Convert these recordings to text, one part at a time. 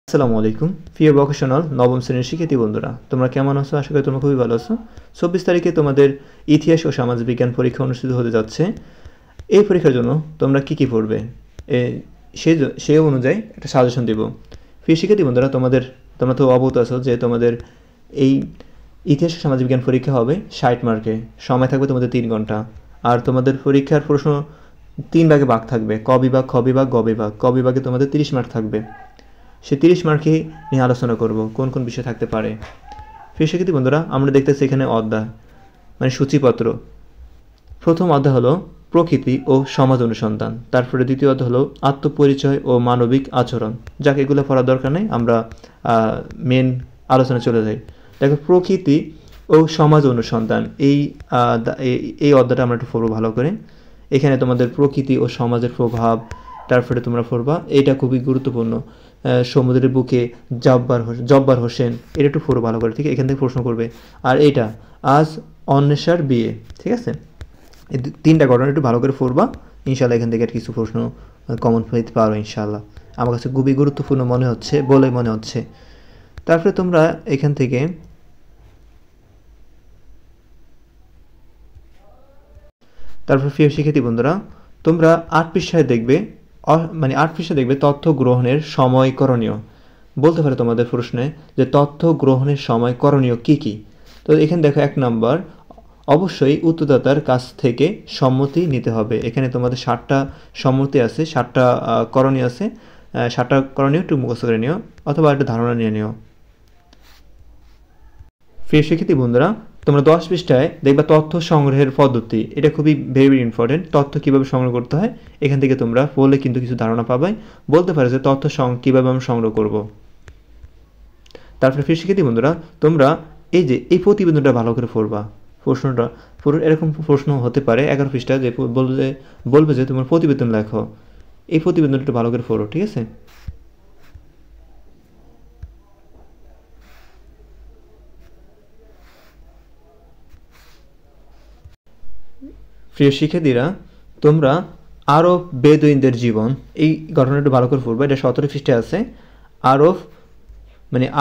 আসসালামু আলাইকুম প্রিয় ভোকেশনাল নবম শ্রেণীর শিক্ষার্থী বন্ধুরা, তোমরা কেমন আছো? আশা করি তোমরা খুবই ভালো আছো। 24 তারিখে তোমাদের ইতিহাস ও সমাজ বিজ্ঞান পরীক্ষা অনুষ্ঠিত হতে যাচ্ছে। এই পরীক্ষার জন্য তোমরা কি পড়বে সেই অনুযায়ী একটা সাজেশন দেব। প্রিয় শিক্ষার্থী বন্ধুরা, তোমরা তো অবগত আছো যে তোমাদের এই ইতিহাস ও সমাজ বিজ্ঞান পরীক্ষা হবে 60 মার্কে। সময় থাকবে তোমাদের 3 ঘন্টা। আর তোমাদের পরীক্ষার প্রশ্ন 3 ভাগে ভাগ থাকবে, ক বিভাগ, খ বিভাগ, গ বিভাগ। ক বিভাগে তোমাদের 30 মার্ক থাকবে। সে 30 মার্কে নিয়ে আলোচনা করব কোন কোন বিষয় থাকতে পারে। প্রিয় শিক্ষার্থী বন্ধুরা, আমরা দেখতেছি এখানে অধ্যায় মানে সূচিপত্র। প্রথম অধ্যায় হলো প্রকৃতি ও সমাজ অনুসন্ধান, তারপরে দ্বিতীয় অধ্যায় হলো আত্মপরিচয় ও মানবিক আচরণ। যাকে এগুলো পড়ার দরকার নেই, আমরা মেন আলোচনা চলে যাই। দেখো, প্রকৃতি ও সমাজ অনুসন্ধান এই অধ্যায়টা আমরা একটু পড়বো ভালো করে। এখানে তোমাদের প্রকৃতি ও সমাজের প্রভাব, তারপরে তোমরা পড়বা, এটা খুবই গুরুত্বপূর্ণ। সমুদ্রের বুকে জব্বার হোসেন, এটা একটু পড়ো ভালো করে, ঠিক আছে? এখান থেকে প্রশ্ন করবে। আর এটা আজ অন্বেষার বিয়ে, ঠিক আছে? এই 3টা ঘটনা একটু ভালো করে পড়বা, ইনশাল্লাহ এখান থেকে কিছু প্রশ্ন কমন পেতে পারো ইনশাল্লাহ। আমার কাছে খুবই গুরুত্বপূর্ণ মনে হচ্ছে। তারপরে তোমরা এখান থেকে প্রিয় শিক্ষার্থী বন্ধুরা, তোমরা 8 পৃষ্ঠায় দেখবে 8 পৃষ্ঠায় দেখবে তথ্য গ্রহণের সময় করণীয়। বলতে পারে তোমাদের প্রশ্নে যে তথ্য গ্রহণের সময় করণীয় কি কি। তো এখানে দেখো, 1 নম্বর, অবশ্যই উত্তরদাতার কাছ থেকে সম্মতি নিতে হবে। এখানে তোমাদের 7টা সম্মতি আছে, 7টা করণীয় আছে। 7টা করণীয় একটু মুখস্থ করে নিও অথবা একটা ধারণা নিয়ে নিও। প্রিয় শিক্ষার্থী বন্ধুরা, তোমরা 10 পৃষ্ঠায় দেখবা তথ্য সংগ্রহের পদ্ধতি। এটা খুবই ভেরি ইম্পর্টেন্ট। তথ্য কীভাবে সংগ্রহ করতে হয় এখান থেকে তোমরা পড়লে কিন্তু কিছু ধারণা পাবে। বলতে পারে যে তথ্য কীভাবে আমরা সংগ্রহ করব। তারপরে প্রিয় শিক্ষার্থী বন্ধুরা, তোমরা এই প্রতিবেদনটা ভালো করে পড়বা। এরকম প্রশ্ন হতে পারে 11 পৃষ্ঠা, যে বলবে যে তোমার প্রতিবেদন লেখো। এই প্রতিবেদনটা একটু ভালো করে পড়ো, ঠিক আছে? প্রিয় শিক্ষার্থীরা, তোমরা আরব বেদুইনদের জীবন, এই ঘটনাটা ভালো করে পড়বা। এটা 17 পৃষ্ঠায় আছে।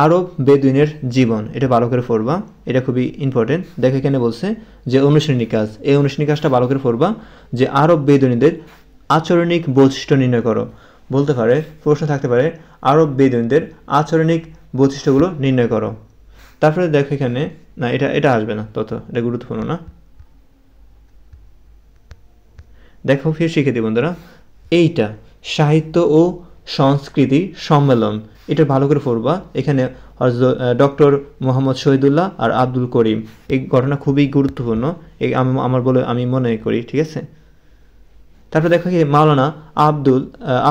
আরব বেদুইনের জীবন, এটা ভালো করে পড়বা। এটা খুবই ইম্পর্টেন্ট। দেখো, এখানে বলছে যে অনুশীলনী কাজ, এই অনুশীলনী কাজটা ভালো করে পড়বা। যে আরব বেদুইনদের আচরণিক বৈশিষ্ট্য নির্ণয় করো। বলতে পারে, প্রশ্ন থাকতে পারে, আরব বেদুইনদের আচরণিক বৈশিষ্ট্যগুলো নির্ণয় করো। তারপরে দেখো এখানে, না এটা আসবে না, এটা গুরুত্বপূর্ণ না। দেখো প্রিয় শিক্ষার্থী বন্ধুরা, এইটা সাহিত্য ও সংস্কৃতি সম্মেলন, এটা ভালো করে পড়বা। এখানে ডক্টর মোহাম্মদ শহীদুল্লাহ আর আব্দুল করিম, এই ঘটনা খুবই গুরুত্বপূর্ণ, আমি মনে করি, ঠিক আছে? তারপরে দেখো কি মাওলানা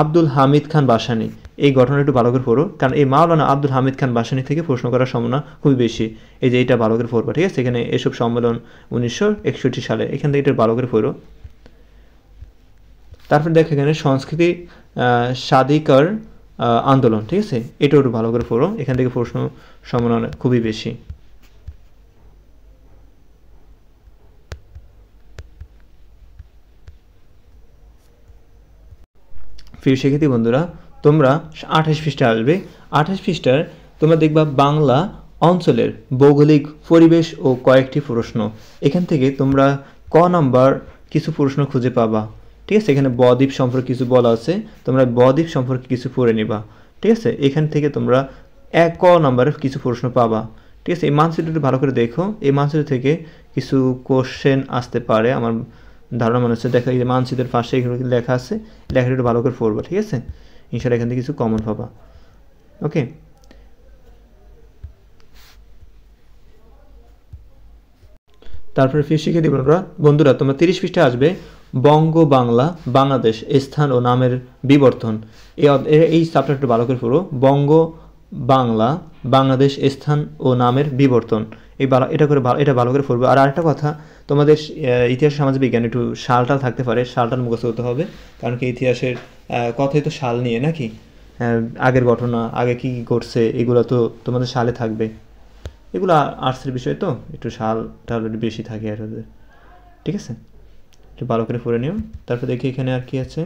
আব্দুল হামিদ খান ভাসানী, এই ঘটনা একটু ভালো করে পড়ো, কারণ এই মাওলানা আব্দুল হামিদ খান ভাসানী থেকে প্রশ্ন করার সম্ভাবনা খুবই বেশি। এই যে এটা ভালো করে পড়বা, ঠিক আছে? এখানে এসব সম্মেলন 1961 সালে, এখান থেকে এটা ভালো করে পড়ো। তারপর দেখো এখানে সংস্কৃতি স্বাধিকার আন্দোলন, ঠিক আছে? এটাও একটু ভালো করে পড়ো, এখান থেকে প্রশ্ন সম্ভাবনা খুবই বেশি। প্রিয় শিক্ষার্থী বন্ধুরা, তোমরা 28 পৃষ্ঠা আসবে। 28 পৃষ্ঠার তোমরা দেখবা বাংলা অঞ্চলের ভৌগোলিক পরিবেশ ও কয়েকটি প্রশ্ন। এখান থেকে তোমরা ক নাম্বার কিছু প্রশ্ন খুঁজে পাবা, ঠিক আছে? এখানে বদ্বীপ সম্পর্কে কিছু বলা আছে, তোমরা বদ্বীপ সম্পর্কে কিছু পড়ে নিবা, ঠিক আছে? এখান থেকে তোমরা ক নাম্বারের কিছু প্রশ্ন পাবা, ঠিক আছে? এই মানচিত্রটি ভালো করে দেখো, এই মানচিত্র থেকে কিছু কোশ্চেন আসতে পারে আমার ধারণা মনে হচ্ছে। দেখো, এই যে মানচিত্রের পাশে এগুলো লেখা আছে, লেখাটা একটু ভালো করে পড়বা, ঠিক আছে? ইনশাআল্লাহ এখান থেকে কিছু কমন পাবা। ওকে, তারপরে প্রিয় শিক্ষার্থী বন্ধুরা, তোমরা 30 পৃষ্ঠা আসবে বঙ্গ বাংলা বাংলাদেশ স্থান ও নামের বিবর্তন। এই চ্যাপ্টারটা ভালো করে পড়ো, বঙ্গ বাংলা বাংলাদেশ স্থান ও নামের বিবর্তন। এটা ভালো করে পড়বে। আর আরেকটা কথা, তোমাদের ইতিহাস সমাজ বিজ্ঞান একটু সালটা থাকতে পারে, সালটা মুখস্থ করতে হবে, কারণ কি ইতিহাসের কথাই তো সাল নিয়ে নাকি, আগের ঘটনা, আগে কি করছে, এগুলো তো তোমাদের সালে থাকবে। এগুলো আর্টসের বিষয় তো একটু সালটা বেশি থাকে আর ওদের, ঠিক আছে? একটু ভালো করে পড়ে নিও। তারপর দেখি এখানে আর কি আছে।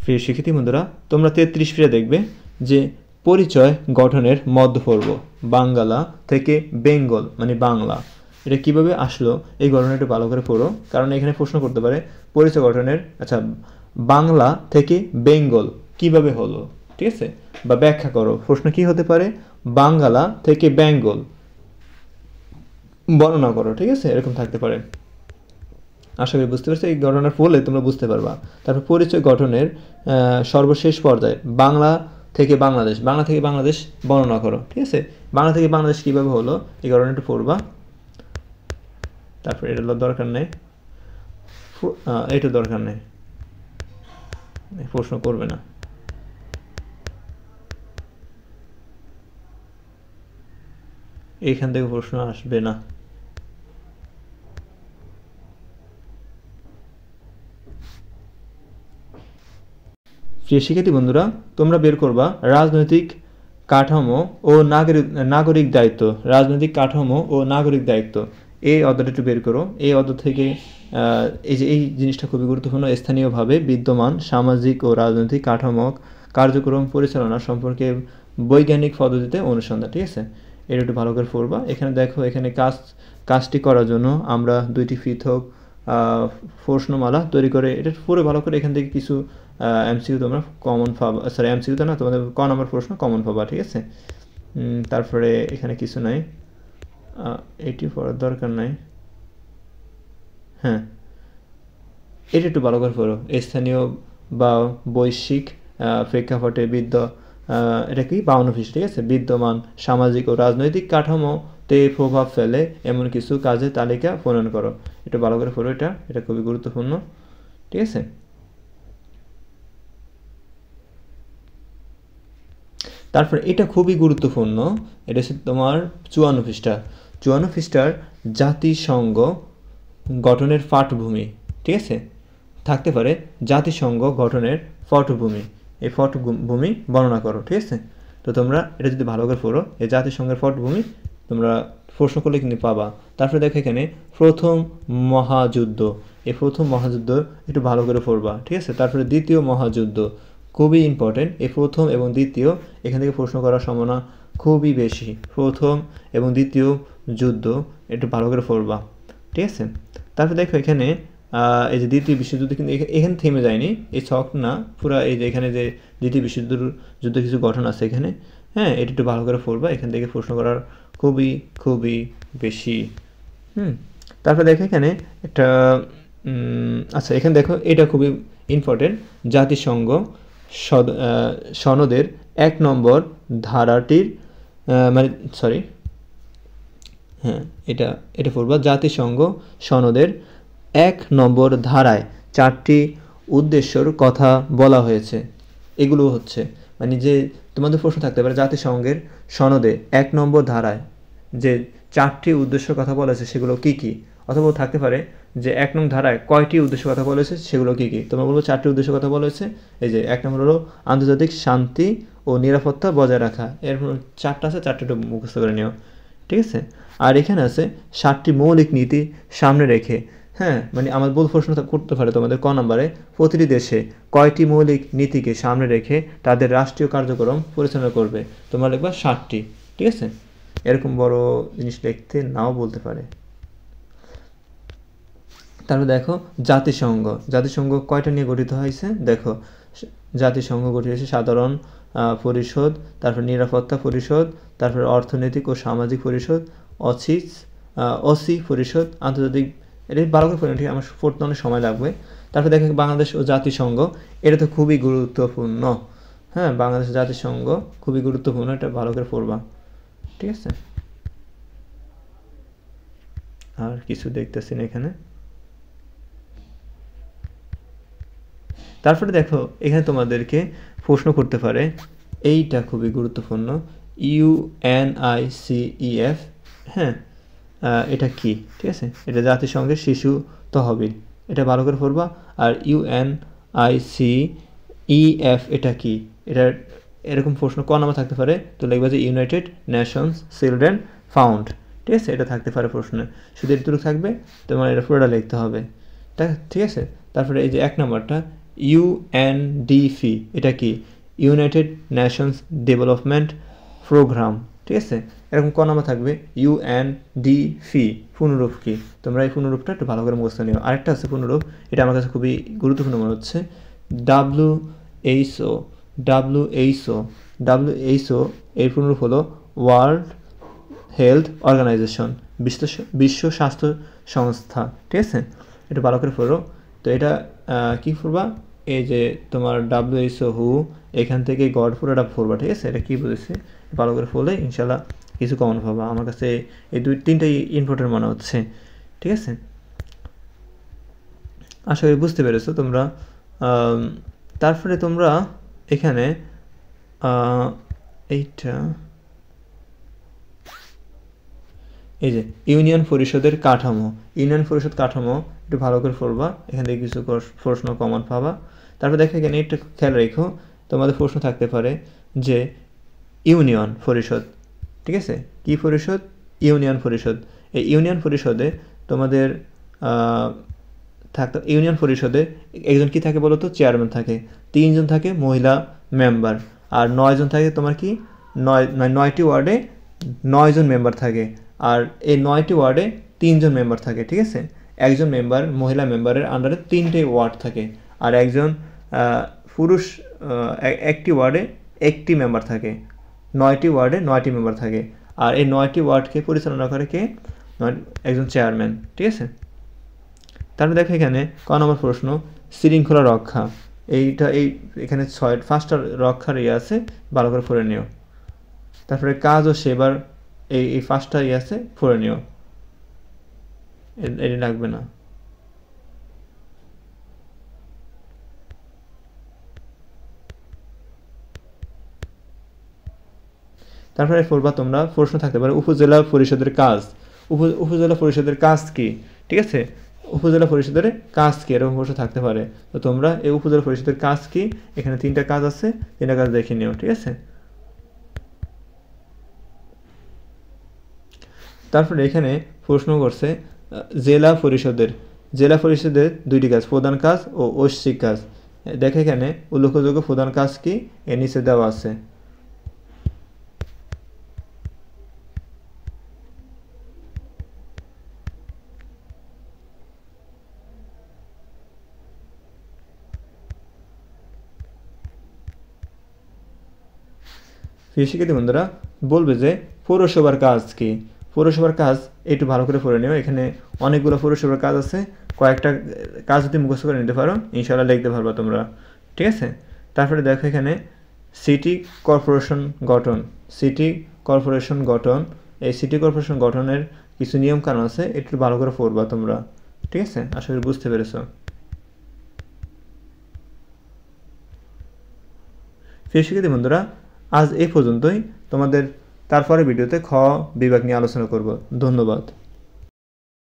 প্রিয় শিক্ষার্থী বন্ধুরা, তোমরা 33 পৃষ্ঠা দেখবে যে পরিচয় গঠনের মধ্যপর্ব বাঙ্গালা থেকে বেঙ্গল মানে বাংলা, এটা কিভাবে আসলো এই ঘটনাটা একটু ভালো করে পড়ো, কারণ এখানে প্রশ্ন করতে পারে পরিচয় গঠনের আচ্ছা বাংলা থেকে বেঙ্গল কিভাবে হলো, ঠিক আছে, বা ব্যাখ্যা করো। প্রশ্ন কি হতে পারে, বাঙ্গালা থেকে বেঙ্গল বর্ণনা করো, ঠিক আছে, এরকম থাকতে পারে। আশা করি বুঝতে পারছো, এই ঘটনার ফলে তোমরা বুঝতে পারবা। তারপর পরিচয় গঠনের সর্বশেষ পর্যায়ে বাংলা থেকে বাংলাদেশ, বাংলা থেকে বাংলাদেশ বর্ণনা করো, ঠিক আছে, বাংলা থেকে বাংলাদেশ কীভাবে হলো এই ঘটনাটা পড়বা। তারপর এটা দরকার নেই, এটা দরকার নেই, প্রশ্ন করবে না। এইখান থেকে প্রশ্ন আসবে না। প্রিয় শিক্ষার্থী বন্ধুরা, তোমরা বের করবা রাজনৈতিক কাঠামো ও নাগরিক দায়িত্ব, রাজনৈতিক কাঠামো ও নাগরিক দায়িত্ব, এই অধ্যায়টা একটু বের করো। এই অধ্যায় থেকে এই জিনিসটা খুবই গুরুত্বপূর্ণ, স্থানীয়ভাবে বিদ্যমান সামাজিক ও রাজনৈতিক কাঠামো কার্যক্রম পরিচালনা সম্পর্কে বৈজ্ঞানিক পদ্ধতিতে অনুসন্ধান, ঠিক আছে, এটা একটু ভালো করে পড়বা। এখানে দেখো, এখানে কাজটি করার জন্য আমরা দুইটি পৃথক প্রশ্নমালা তৈরি করে এটা পুরো ভালো করে এখান থেকে কিছু এমসিকিউ তোমরা কমন পাবা, সরি এমসিকিউ তো না, তোমাদের ক নম্বর প্রশ্ন কমন পাবা, ঠিক আছে। তারপরে এখানে কিছু নাই, এটি পড়ার দরকার নাই। হ্যাঁ, এটা একটু ভালো করে পড়ো, স্থানীয় বা বৈশ্বিক প্রেক্ষাপটে এটা কি 52 পৃষ্ঠা, ঠিক আছে, বিদ্যমান সামাজিক ও রাজনৈতিক কাঠামোতে প্রভাব ফেলে এমন কিছু কাজের তালিকা প্রণয়ন করো, এটা ভালো করে পড়ো, এটা খুবই গুরুত্বপূর্ণ, ঠিক আছে। তারপর এটা খুবই গুরুত্বপূর্ণ, এটা হচ্ছে তোমার 54 পৃষ্ঠা, 54 পৃষ্ঠার জাতিসংঘ গঠনের পটভূমি, ঠিক আছে, থাকতে পারে জাতিসংঘ গঠনের পটভূমি, এই পটভূমি বর্ণনা করো, ঠিক আছে। তো তোমরা এটা যদি ভালো করে পড়ো, এই জাতিসংঘের পটভূমি তোমরা প্রশ্ন করলে কিন্তু পাবা। তারপরে দেখো এখানে প্রথম মহাযুদ্ধ, এই প্রথম মহাযুদ্ধ একটু ভালো করে পড়বা, ঠিক আছে। তারপরে দ্বিতীয় মহাযুদ্ধ খুবই ইম্পর্টেন্ট, এই প্রথম এবং দ্বিতীয় এখান থেকে প্রশ্ন করার সম্ভাবনা খুবই বেশি, প্রথম এবং দ্বিতীয় যুদ্ধ একটু ভালো করে পড়বা, ঠিক আছে। তারপর দেখো এখানে এই যে দ্বিতীয় বিশ্বযুদ্ধ কিন্তু এখানে থেমে যায়নি, এই ছক না পুরো, এই যে এখানে যে দ্বিতীয় বিশ্বযুদ্ধ কিছু ঘটনা আছে এখানে, হ্যাঁ, এটা একটু ভালো করে পড়বা, এখান থেকে প্রশ্ন করার খুবই খুবই বেশি। তারপরে দেখো এখানে একটা আচ্ছা, এখানে দেখো এটা খুবই ইম্পর্টেন্ট, জাতিসংঘ সনদের 1 নম্বর ধারাটির মানে সরি হ্যাঁ এটা পড়বা, জাতিসংঘ সনদের 1 নম্বর ধারায় 4টি উদ্দেশ্যর কথা বলা হয়েছে। এগুলো হচ্ছে মানে যে তোমাদের প্রশ্ন থাকতে পারে জাতিসংঘের সনদে 1 নম্বর ধারায় যে 4টি উদ্দেশ্যর কথা বলা হয়েছে সেগুলো কি কি, অথবা থাকতে পারে যে 1 নং ধারায় কয়টি উদ্দেশ্যের কথা বলা হয়েছে সেগুলো কি কি, তোমরা বলবো 4টি উদ্দেশ্যের কথা বলা হয়েছে। এই যে 1 নম্বর হলো আন্তর্জাতিক শান্তি ও নিরাপত্তা বজায় রাখা, এরপর 4টা আছে, 4টা একটু মুখস্থ করে নিও, ঠিক আছে। আর এখানে আছে 7টি মৌলিক নীতি সামনে রেখে, হ্যাঁ, মানে আমার বল প্রশ্ন করতে পারে তোমাদের ক নম্বরে প্রতিটি দেশে কয়টি মৌলিক নীতিকে সামনে রেখে তাদের রাষ্ট্রীয় কার্যক্রম পরিচালনা করবে, তোমরা লিখবা 7টি, ঠিক আছে। এরকম বড় জিনিস লিখতে নাও বলতে পারে। তারপর দেখো জাতিসংঘ কয়টা নিয়ে গঠিত হয়েছে, দেখো জাতিসংঘ গঠিত হয়েছে সাধারণ পরিষদ, তারপর নিরাপত্তা পরিষদ, তারপর অর্থনৈতিক ও সামাজিক পরিষদ, অসি পরিষদ, আন্তর্জাতিক, এটা ভালো করে পড়ে, ঠিক আমার পড়তে অনেক সময় লাগবে। তারপর দেখো বাংলাদেশ ও জাতিসংঘ, এটা তো খুবই গুরুত্বপূর্ণ, হ্যাঁ, বাংলাদেশ জাতিসংঘ খুবই গুরুত্বপূর্ণ, এটা ভালো করে পড়বা, ঠিক আছে। আর কিছু দেখতেছি না এখানে। তারপরে দেখো এখানে তোমাদেরকে প্রশ্ন করতে পারে, এইটা খুবই গুরুত্বপূর্ণ, UNICEF, হ্যাঁ, এটা কি, ঠিক আছে, এটা জাতিসংঘের শিশু তহবিল, এটা ভালো করে পড়বা। আর UNICEF এটা কি, এটা এরকম প্রশ্ন ক নামে থাকতে পারে, তো লিখবা যে ইউনাইটেড নেশনস চিলড্রেন ফান্ড, ঠিক আছে, এটা থাকতে পারে প্রশ্নে, শুধু এটুকু থাকবে, তোমার এটা পুরোটা লিখতে হবে, ঠিক আছে। তারপরে এই যে 1 নম্বরটা ইউএনডিপি, এটা কি? ইউনাইটেড নেশনস ডেভেলপমেন্ট প্রোগ্রাম, ঠিক আছে? এরকম ক নাম্বার থাকবে ইউএনডিপি, পুনরূপ কি? তোমরা এই পুনরূপটা একটু ভালো করে মুখস্থ নিও। আরেকটা আছে পুনরূপ, এটা আমার কাছে খুবই গুরুত্বপূর্ণ মনে হচ্ছে, ডাব্লিউএইচও। ডাব্লিউএইচও এর পুনরূপ হলো ওয়ার্ল্ড হেলথ অর্গানাইজেশন, বিশ্ব স্বাস্থ্য সংস্থা, ঠিক আছে? এটা ভালো করে পড়ো। তো এটা কি পড়বা? এই যে তোমার ডাব্লিউএইচও হু, এখান থেকে গড পুরোটা পড়বা, ঠিক আছে? এটা কি বলেছে ভালো করে পড়লে ইনশাল্লাহ কিছু কমন পাবা। আমার কাছে এই তিনটাই ইম্পর্টেন্ট মনে হচ্ছে, ঠিক আছে? আশা করি বুঝতে পেরেছো তোমরা। তারপরে তোমরা এখানে এইটা, এই যে ইউনিয়ন পরিষদের কাঠামো, ইউনিয়ন পরিষদ কাঠামো একটু ভালো করে পড়বা, এখান থেকে কিছু প্রশ্ন কমন পাবা। তারপর দেখো এখানে একটু খেয়াল রেখো, তোমাদের প্রশ্ন থাকতে পারে যে ইউনিয়ন পরিষদ, ঠিক আছে? কি পরিষদ? ইউনিয়ন পরিষদ। এই ইউনিয়ন পরিষদে তোমাদের থাকতে, ইউনিয়ন পরিষদে একজন কি থাকে বলো তো? চেয়ারম্যান থাকে, 3 জন থাকে মহিলা মেম্বার, আর 9 জন থাকে তোমার কি? 9টি ওয়ার্ডে 9 জন মেম্বার থাকে, আর এই 9টি ওয়ার্ডে 3 জন মেম্বার থাকে, ঠিক আছে? একজন মেম্বার, মহিলা মেম্বারের আন্ডারে 3টে ওয়ার্ড থাকে, আর একজন পুরুষ একটি ওয়ার্ডে 1টি মেম্বার থাকে, 9টি ওয়ার্ডে 9টি মেম্বার থাকে, আর এই 9টি ওয়ার্ডকে পরিচালনা করে কে? একজন চেয়ারম্যান, ঠিক আছে? তারপরে দেখো এখানে ক নম্বর প্রশ্ন, শৃঙ্খলা রক্ষা। এইটা এখানে 5টা রক্ষার আছে, ভালো করে পড়ে নিও। তারপরে কাজ ও সেবার এই 5টা আছে, পড়ে নিও, এটা লাগবে না। তারপরে পড়বা তোমরা, প্রশ্ন থাকতে পারে উপজেলা পরিষদের কাজ। উপজেলা পরিষদের কাজ কি, ঠিক আছে? উপজেলা পরিষদের কাজ কি, এরকম প্রশ্ন থাকতে পারে। তো তোমরা এই উপজেলা পরিষদের কাজ কি, এখানে 3টা কাজ আছে, 3টা কাজ দেখে নিও, ঠিক আছে? তারপরে এখানে প্রশ্ন করছে জেলা পরিষদের 2টি কাজ, প্রধান কাজ ও ঐচ্ছিক কাজ। দেখে এখানে উল্লেখযোগ্য প্রধান কাজ কি, এর নিচে দেওয়া আছে। শিক্ষার্থী বন্ধুরা বলবে যে পৌরসভার কাজ কি? পৌরসভার কাজ একটু ভালো করে পড়ে নিও, এখানে অনেকগুলো পৌরসভার কাজ আছে, কয়েকটা কাজ যদি মুখস্থ করে নিতে পারো ইনশাআল্লাহ লিখতে পারবা তোমরা, ঠিক আছে? তারপরে দেখো এখানে সিটি কর্পোরেশন গঠন, এই সিটি কর্পোরেশন গঠনের কিছু নিয়ম কানুন আছে, একটু ভালো করে পড়বা তোমরা, ঠিক আছে? আশা করি বুঝতে পেরেছো। শিক্ষার্থী বন্ধুরা আজ এই পর্যন্তই, তোমাদের তারপরে ভিডিওতে খ বিভাগ নিয়ে আলোচনা করব। ধন্যবাদ।